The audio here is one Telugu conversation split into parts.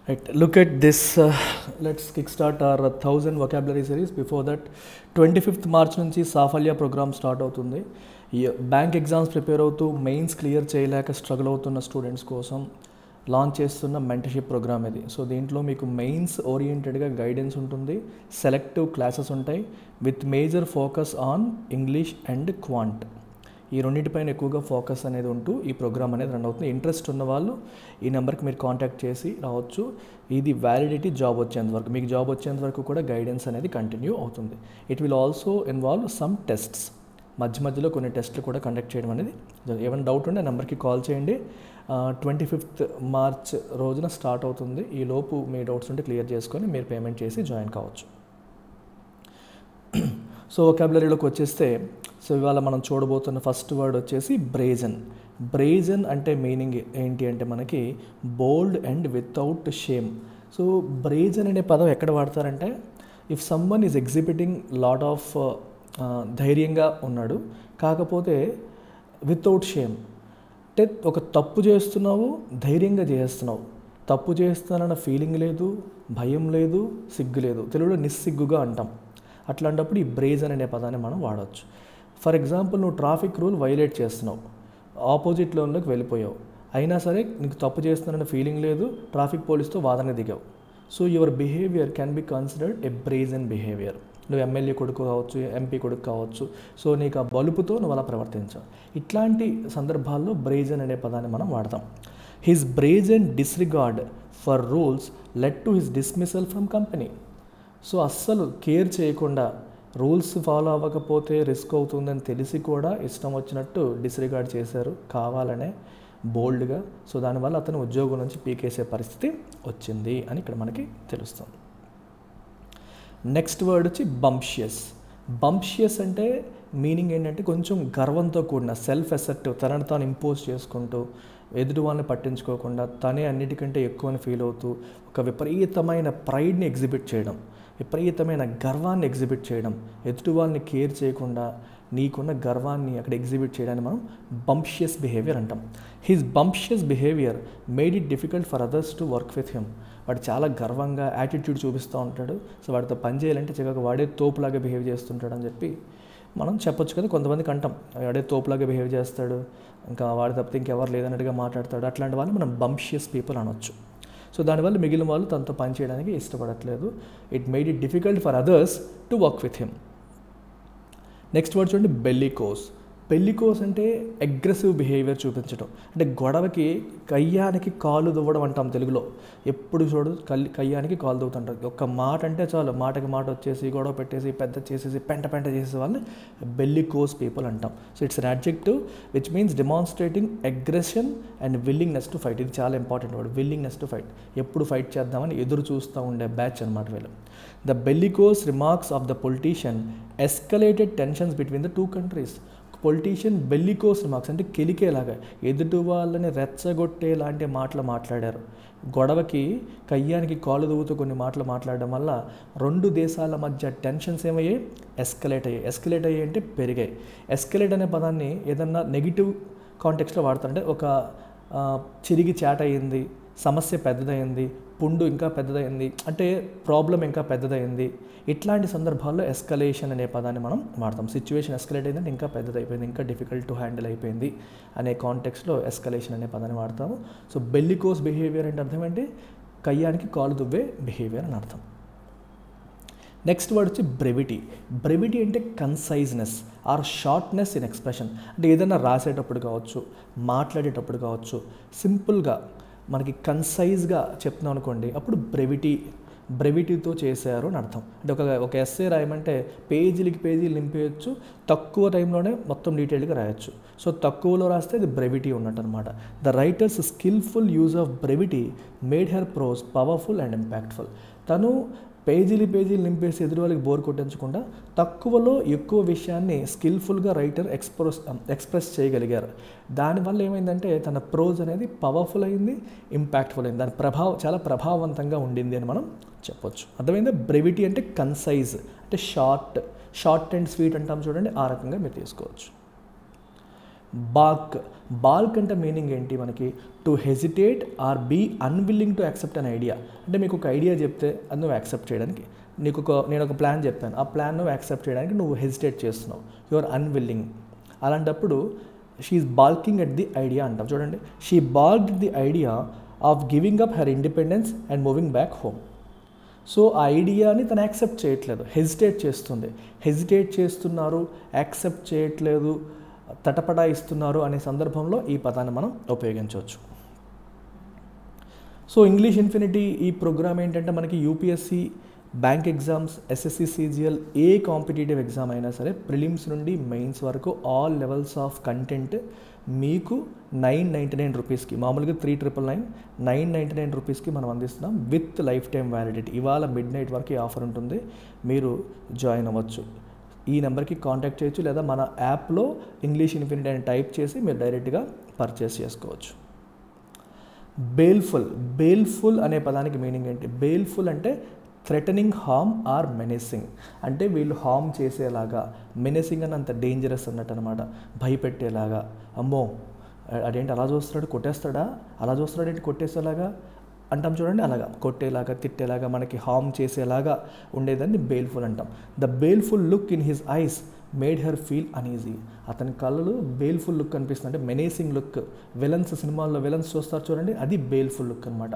Right, look at this. Let's kickstart our 1000 vocabulary series. Before that, 25th March నుంచి సాఫల్య ప్రోగ్రామ్ స్టార్ట్ అవుతుంది. ఈ బ్యాంక్ ఎగ్జామ్స్ ప్రిపేర్ అవుతూ మెయిన్స్ క్లియర్ చేయలేక స్ట్రగుల్ అవుతున్న స్టూడెంట్స్ కోసం లాంచ్ చేస్తున్న మెంటర్షిప్ ప్రోగ్రామ్ ఇది. సో దీంట్లో మీకు మెయిన్స్ ఓరియంటెడ్గా గైడెన్స్ ఉంటుంది, సెలెక్టివ్ క్లాసెస్ ఉంటాయి with major focus on English and quant. ఈ రెండింటిపైన ఎక్కువగా ఫోకస్ అనేది ఉంటూ ఈ ప్రోగ్రామ్ అనేది రన్ అవుతుంది. ఇంట్రెస్ట్ ఉన్న వాళ్ళు ఈ నెంబర్కి మీరు కాంటాక్ట్ చేసి రావచ్చు. ఇది వ్యాలిడిటీ జాబ్ వచ్చేంత వరకు, మీకు జాబ్ వచ్చేంత వరకు కూడా గైడెన్స్ అనేది కంటిన్యూ అవుతుంది. It will also involve some tests, మధ్యలో కొన్ని టెస్ట్లు కూడా కండక్ట్ చేయడం అనేది. ఏమైనా డౌట్ ఉంటే ఆ నెంబర్కి కాల్ చేయండి. 25th March రోజున స్టార్ట్ అవుతుంది. ఈ లోపు మీ డౌట్స్ ఉంటే క్లియర్ చేసుకొని మీరు పేమెంట్ చేసి జాయిన్ కావచ్చు. సో వొకాబులరీలోకి వచ్చేస్తే, సో ఇవాళ మనం చూడబోతున్న ఫస్ట్ వర్డ్ వచ్చేసి బ్రేజన్. బ్రేజన్ అంటే మీనింగ్ ఏంటి అంటే మనకి bold and without shame. So brazen అనే పదం ఎక్కడ వాడతారంటే, if someone is exhibiting lot of ధైర్యంగా ఉన్నాడు, కాకపోతే వితౌట్ షేమ్ అంటే ఒక తప్పు చేస్తున్నావు, ధైర్యంగా చేస్తున్నావు. తప్పు చేస్తున్నానన్న ఫీలింగ్ లేదు, భయం లేదు, సిగ్గు లేదు. తెలుగులో నిస్సిగ్గుగా అంటాం. అట్లాంటప్పుడు ఈ బ్రేజన్ అనే పదాన్ని మనం వాడవచ్చు. ఫర్ ఎగ్జాంపుల్, నువ్వు ట్రాఫిక్ రూల్ వైలేట్ చేస్తున్నావు, ఆపోజిట్ లోన్లోకి వెళ్ళిపోయావు, అయినా సరే నీకు తప్పు చేస్తున్నానన్న ఫీలింగ్ లేదు, ట్రాఫిక్ పోలీస్తో వాదన దిగావు. So your behaviour can be considered a brazen behaviour. నువ్వు ఎమ్మెల్యే కొడుకు కావచ్చు, ఎంపీ కొడుకు కావచ్చు. సో నీకు ఆ బలుపుతో నువ్వు అలా ప్రవర్తించావు. ఇట్లాంటి సందర్భాల్లో బ్రేజన్ అనే పదాన్ని మనం వాడతాం. His brazen disregard for rules led to his dismissal from company. So అస్సలు కేర్ చేయకుండా, రూల్స్ ఫాలో అవ్వకపోతే రిస్క్ అవుతుందని తెలిసి కూడా ఇష్టం వచ్చినట్టు డిస్రిగార్డ్ చేశారు కావాలనే, బోల్డ్గా. సో దానివల్ల అతను ఉద్యోగం నుంచి పీకేసే పరిస్థితి వచ్చింది అని ఇక్కడ మనకి తెలుస్తుంది. నెక్స్ట్ వర్డ్ వచ్చి బంప్షియస్. బంప్షియస్ అంటే మీనింగ్ ఏంటంటే కొంచెం గర్వంతో కూడిన, సెల్ఫ్ అసెర్టివ్, తనను తాను ఇంపోజ్ చేసుకుంటూ, ఎదుటి వాళ్ళని పట్టించుకోకుండా తనే అన్నిటికంటే ఎక్కువని ఫీల్ అవుతూ ఒక విపరీతమైన ప్రైడ్ని ఎగ్జిబిట్ చేయడం, విపరీతమైన గర్వాన్ని ఎగ్జిబిట్ చేయడం, ఎదుటి వాళ్ళని కేర్ చేయకుండా నీకున్న గర్వాన్ని అక్కడ ఎగ్జిబిట్ చేయడాన్ని మనం బంప్షియస్ బిహేవియర్ అంటాం. His bumptious behaviour made it difficult for others to work with him. వాడు చాలా గర్వంగా యాటిట్యూడ్ చూపిస్తూ ఉంటాడు. సో వాడితో పని చేయాలంటే చివరికి వాడే తోపులాగా బిహేవ్ చేస్తుంటాడు అని చెప్పి మనం చెప్పొచ్చు కదా. కొంతమందికి అంటాం, వాడే తోపులాగా బిహేవ్ చేస్తాడు, ఇంకా వాడి తప్పితే ఇంకెవరు లేదన్నట్టుగా మాట్లాడతాడు. అట్లాంటి వాళ్ళు మనం బంప్షియస్ పీపుల్ అనొచ్చు. సో దానివల్ల మిగిలిన వాళ్ళు తనతో పని చేయడానికి ఇష్టపడట్లేదు. It made it difficult for others to work with him. Next word చూడండి, బెల్లికోస్. బెల్లికోస్ అంటే అగ్రెసివ్ బిహేవియర్ చూపించడం, అంటే గొడవకి కయ్యానికి కాలు దువ్వడం అంటాం తెలుగులో. ఎప్పుడు చూడు కయ్యానికి కాలు దువ్వుతుంటారు. ఒక్క మాట అంటే చాలు, మాటకి మాట వచ్చేసి గొడవ పెట్టేసి పెద్ద చేసేసి పెంట చేసే వాళ్ళని బెల్లికోస్ పీపుల్ అంటాం. So it's an adjective which means demonstrating aggression and willingness to fight. ఇది చాలా important word, willingness to fight. ఎప్పుడు ఫైట్ చేద్దామని ఎదురు చూస్తూ ఉండే బ్యాచ్ అనమాట వీళ్ళు. The bellicose remarks of the politician escalated tensions between the two countries. Politician bellicose remarks అంటే కెలికేలాగా, ఎదుటి వాళ్ళని రెచ్చగొట్టే లాంటి మాటలు మాట్లాడారు. గొడవకి కయ్యానికి కాలు దువ్వుతూ కొన్ని మాటలు మాట్లాడడం వల్ల రెండు దేశాల మధ్య టెన్షన్స్ ఏమయ్యాయి, ఎస్కలేట్ అయ్యాయి అంటే పెరిగాయి. ఎస్కలేట్ అనే పదాన్ని ఏదన్నా నెగిటివ్ కాంటెక్స్లో వాడతారంటే, ఒక చిరిగి చాట అయ్యింది, సమస్య పెద్దదైంది, పుండు ఇంకా పెద్దదైంది, అంటే ప్రాబ్లం ఇంకా పెద్దదైంది. ఇట్లాంటి సందర్భాల్లో ఎస్కలేషన్ అనే పదాన్ని మనం వాడతాం. సిచ్యువేషన్ ఎస్కలేట్ అయిందంటే ఇంకా పెద్దదైపోయింది, ఇంకా డిఫికల్ట్ టు హ్యాండిల్ అయిపోయింది అనే కాంటెక్స్లో ఎస్కలేషన్ అనే పదాన్ని వాడతాము. సో బెల్లికోస్ బిహేవియర్ అంటే అర్థం ఏంటి, కయ్యానికి కాలు దువ్వే బిహేవియర్ అని అర్థం. నెక్స్ట్ వర్డ్ వచ్చి బ్రెవిటీ. బ్రెవిటీ అంటే conciseness or shortness in expression. అంటే ఏదైనా రాసేటప్పుడు కావచ్చు, మాట్లాడేటప్పుడు కావచ్చు, సింపుల్గా మనకి కన్సైజ్గా చెప్తున్నాం అనుకోండి, అప్పుడు బ్రెవిటీతో చేశారు అని అర్థం. అంటే ఒక ఎస్సే రాయమంటే పేజీలు నింపేయచ్చు, తక్కువ టైంలోనే మొత్తం డీటెయిల్గా రాయొచ్చు. సో తక్కువలో రాస్తే అది బ్రెవిటీ ఉన్నట్టు అనమాట. The writer's skilful use of brevity made her prose powerful and impactful. తను పేజీలు నింపేసి ఎదురు వాళ్ళకి బోర్ కొట్టించకుండా తక్కువలో ఎక్కువ విషయాన్ని స్కిల్ఫుల్గా రైటర్ ఎక్స్ప్రెస్ చేయగలిగారు. దానివల్ల ఏమైందంటే తన ప్రోజ్ అనేది పవర్ఫుల్ అయింది, ఇంపాక్ట్ఫుల్ అయింది, దాని చాలా ప్రభావవంతంగా ఉండింది అని మనం చెప్పొచ్చు. అర్థమైందా? బ్రెవిటీ అంటే కన్సైజ్, అంటే షార్ట్ అండ్ స్వీట్ అంటాం చూడండి, ఆ రకంగా మీరు తీసుకోవచ్చు. బాల్క్ అంటే మీనింగ్ ఏంటి మనకి? To hesitate or be unwilling to accept an idea. అంటే మీకు ఒక ఐడియా చెప్తే అది నువ్వు యాక్సెప్ట్ చేయడానికి, నేను ఒక ప్లాన్ చెప్పాను, ఆ ప్లాన్ నువ్వు యాక్సెప్ట్ చేయడానికి నువ్వు హెజిటేట్ చేస్తున్నావు, యు ఆర్ అన్విల్లింగ్. అలాంటప్పుడు she is balking at the idea అంటాం. చూడండి, she balked the idea of giving up her independence and moving back home. So ఆ ఐడియాని తను యాక్సెప్ట్ చేయట్లేదు, హెజిటేట్ చేస్తుంది. హెజిటేట్ చేస్తున్నారు, యాక్సెప్ట్ చేయట్లేదు, తటపటాయిస్తున్నారు అనే సందర్భంలో ఈ పదాన్ని మనం ఉపయోగించవచ్చు. సో ఇంగ్లీష్ ఇన్ఫినిటీ ఈ ప్రోగ్రామ్ ఏంటంటే మనకి UPSC, bank exams, SSC, CGL ఏ కాంపిటేటివ్ ఎగ్జామ్ అయినా సరే ప్రిలిమ్స్ నుండి మెయిన్స్ వరకు ఆల్ లెవెల్స్ ఆఫ్ కంటెంట్ మీకు 999 రూపీస్కి, మామూలుగా 3999, 999 రూపీస్కి మనం అందిస్తున్నాం విత్ లైఫ్ టైం వ్యాలిడిటీ. ఇవాళ మిడ్-నైట్ వరకు ఈ ఆఫర్ ఉంటుంది, మీరు జాయిన్ అవ్వచ్చు. ఈ నెంబర్కి కాంటాక్ట్ చేయొచ్చు, లేదా మన యాప్లో ఇంగ్లీష్ ఇన్ఫినిటీ అని టైప్ చేసి మీరు డైరెక్ట్గా పర్చేస్ చేసుకోవచ్చు. బేల్ఫుల్ అనే పదానికి మీనింగ్ ఏంటి? బేల్ఫుల్ అంటే థ్రెటనింగ్, హార్మ్ ఆర్ మెనేసింగ్. అంటే వీళ్ళు హార్మ్ చేసేలాగా, మెనేసింగ్ అని అంత డేంజరస్ అన్నట్టు అనమాట, భయపెట్టేలాగా. అమ్మో అదేంటి అలా చూస్తున్నాడు, కొట్టేస్తాడా, అలా చూస్తున్నాడు ఏంటి కొట్టేసేలాగా అంటాం చూడండి, అలాగా కొట్టేలాగా, తిట్టేలాగా, మనకి హార్మ్ చేసేలాగా ఉండేదాన్ని బేల్ఫుల్ అంటాం. The baleful look in his eyes made her feel uneasy. అతని కళ్ళు బేల్ఫుల్ లుక్ అనిపిస్తుంది, అంటే మెనేసింగ్ లుక్. విలన్స్, సినిమాల్లో విలన్స్ చూస్తారు చూడండి, అది బేల్ఫుల్ లుక్ అనమాట.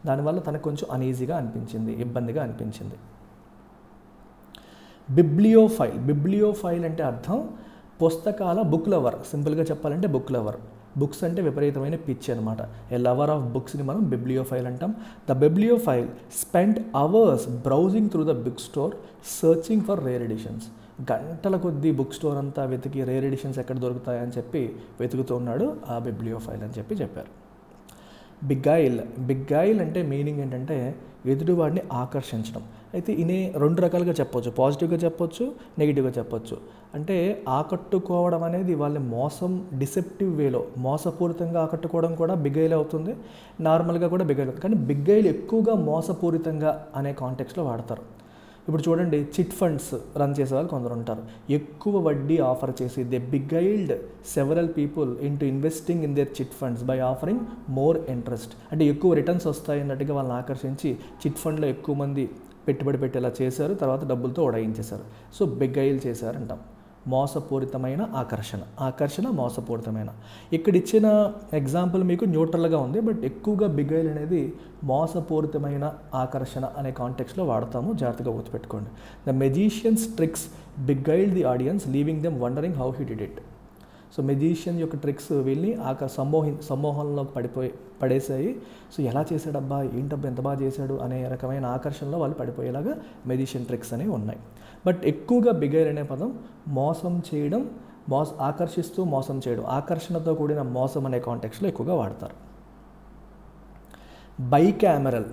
దానివల్ల తనకు కొంచెం అన్ఈజీగా అనిపించింది, ఇబ్బందిగా అనిపించింది. బిబ్లియోఫైల్ అంటే అర్థం పుస్తకాల బుక్ లవర్. సింపుల్గా చెప్పాలంటే బుక్ లవర్. బుక్స్ అంటే విపరీతమైన పిచ్చి అనమాట. ఏ లవర్ ఆఫ్ బుక్స్ని మనం బిబ్లియోఫైల్ అంటాం. The bibliophile spend hours browsing through the book store searching for rare editions. గంటల కొద్దీ బుక్ స్టోర్ అంతా వెతికి రేర్ ఎడిషన్స్ ఎక్కడ దొరుకుతాయని చెప్పి వెతుకుతూ ఉన్నాడు ఆ బిబ్లియోఫైల్ అని చెప్పారు. బిగ్గైల్ అంటే మీనింగ్ ఏంటంటే ఎదుటివాడిని ఆకర్షించడం. అయితే ఇనే రెండు రకాలుగా చెప్పొచ్చు, పాజిటివ్గా చెప్పొచ్చు, నెగిటివ్గా చెప్పొచ్చు. అంటే ఆకట్టుకోవడం అనేది వాళ్ళని డిసెప్టివ్ వేలో మోసపూరితంగా ఆకట్టుకోవడం కూడా బిగ్గైల్ అవుతుంది, నార్మల్గా కూడా బిగ్గైల్ అవుతుంది. కానీ బిగ్గైల్ ఎక్కువగా మోసపూరితంగా అనే కాంటెక్స్లో వాడతారు. ఇప్పుడు చూడండి, చిట్ ఫండ్స్ రన్ చేసే వాళ్ళు కొందరు ఉంటారు, ఎక్కువ వడ్డీ ఆఫర్ చేసి they beguiled several people into investing in their chit funds by offering more interest. అంటే ఎక్కువ రిటర్న్స్ వస్తాయి అన్నట్టుగా వాళ్ళని ఆకర్షించి చిట్ ఫండ్లో ఎక్కువ మంది పెట్టుబడి పెట్టేలా చేశారు, తర్వాత డబ్బులతో ఉడాయించేశారు. సో బిగ్గైల్ చేశారంటాం. మోసపూరితమైన ఆకర్షణ మోసపూరితమైన. ఇక్కడ ఇచ్చిన ఎగ్జాంపుల్ మీకు న్యూట్రల్గా ఉంది, బట్ ఎక్కువగా బిగ్గైల్ అనేది మోసపూరితమైన ఆకర్షణ అనే కాంటెక్స్లో వాడతాము, జాగ్రత్తగా గుర్తుపెట్టుకోండి. The magician's tricks beguiled the audience leaving them wondering how he did it. So magician యొక్క ట్రిక్స్ వీళ్ళని సమ్మోహంలోకి పడేసాయి. సో ఎలా చేశాడబ్బా, ఏంటబ్బా ఎంత బాగా చేశాడు అనే రకమైన ఆకర్షణలో వాళ్ళు పడిపోయేలాగా మెజీషియన్ ట్రిక్స్ అనేవి ఉన్నాయి. బట్ ఎక్కువగా బిగ్గైల్ అనే పదం మోసం చేయడం, ఆకర్షిస్తూ మోసం చేయడం, ఆకర్షణతో కూడిన మోసం అనే కాంటెక్స్లో ఎక్కువగా వాడతారు.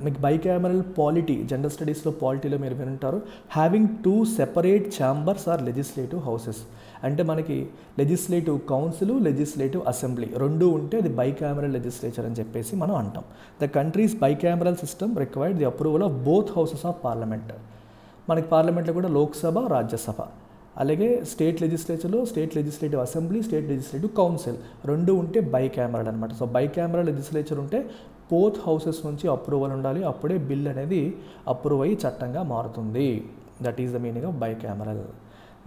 మీకు బైకామెరల్ పాలిటీ, జనరల్ స్టడీస్లో పాలిటీలో మీరు వింటారు. Having 2 separate chambers or legislative houses. అంటే మనకి లెజిస్లేటివ్ కౌన్సిల్, లెజిస్లేటివ్ అసెంబ్లీ రెండు ఉంటే అది బైకామెరల్ లెజిస్లేచర్ అని చెప్పేసి మనం అంటాం. The countries bicameral system required the approval of both houses of parliament. మనకి పార్లమెంట్లో కూడా లోక్సభ, రాజ్యసభ, అలాగే స్టేట్ లెజిస్లేచర్లో state legislative assembly, state legislative council రెండు ఉంటే బైకామెరల్ అనమాట. సో బైకామెరల్ లెజిస్లేచర్ ఉంటే బోత్ హౌసెస్ నుంచి అప్రూవల్ ఉండాలి, అప్పుడే బిల్ అనేది అప్రూవ్ అయ్యి చట్టంగా మారుతుంది. That is the meaning of bicameral.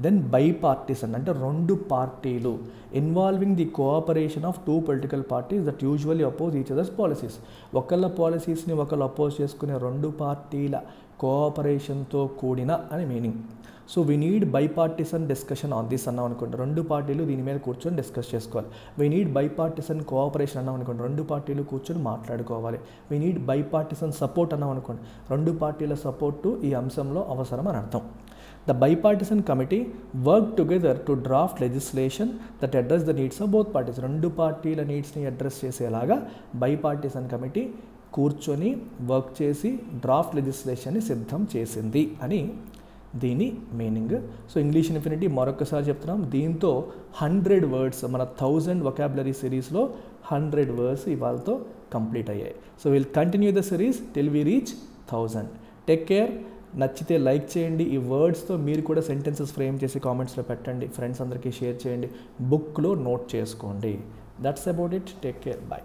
Then bipartisan అంటే రెండు పార్టీలు, involving the cooperation of 2 political parties that usually oppose each others policies. ఒకళ్ళ పాలసీస్ని ఒకళ్ళు అపోజ్ చేసుకునే రెండు పార్టీల కోఆపరేషన్తో కూడిన అని meaning. So we need bipartisan discussion on this అన్నాం అనుకోండి, రెండు పార్టీలు దీని మీద కూర్చొని డిస్కస్ చేసుకోవాలి. వీ నీడ్ బైపార్టిసన్ కోఆపరేషన్ అన్నాం అనుకోండి, రెండు పార్టీలు కూర్చొని మాట్లాడుకోవాలి. వీ నీడ్ బైపార్టిసన్ సపోర్ట్ అన్నాం అనుకోండి, రెండు పార్టీల సపోర్టు ఈ అంశంలో అవసరం అని అర్థం. The bipartisan committee worked together to draft legislation that address the needs of both parties. రెండు పార్టీల నీడ్స్ని అడ్రస్ చేసేలాగా బైపార్టిసన్ కమిటీ కూర్చొని వర్క్ చేసి డ్రాఫ్ట్ లెజిస్లేషన్ని సిద్ధం చేసింది అని దీని మీనింగ్. సో ఇంగ్లీష్ ఇన్ఫినిటీ మరొకసారి చెప్తున్నాం, దీంతో 100 వర్డ్స్ మన 1000 వొకాబులరీ సిరీస్లో 100 వర్డ్స్ ఇవాళతో కంప్లీట్ అయ్యాయి. So will continue the series till we reach 1000. Take care. నచ్చితే లైక్ చేయండి. ఈ వర్డ్స్తో మీరు కూడా సెంటెన్సెస్ ఫ్రేమ్ చేసి కామెంట్స్లో పెట్టండి. ఫ్రెండ్స్ అందరికీ షేర్ చేయండి. బుక్లో నోట్ చేసుకోండి. That's about it. Take care. Bye.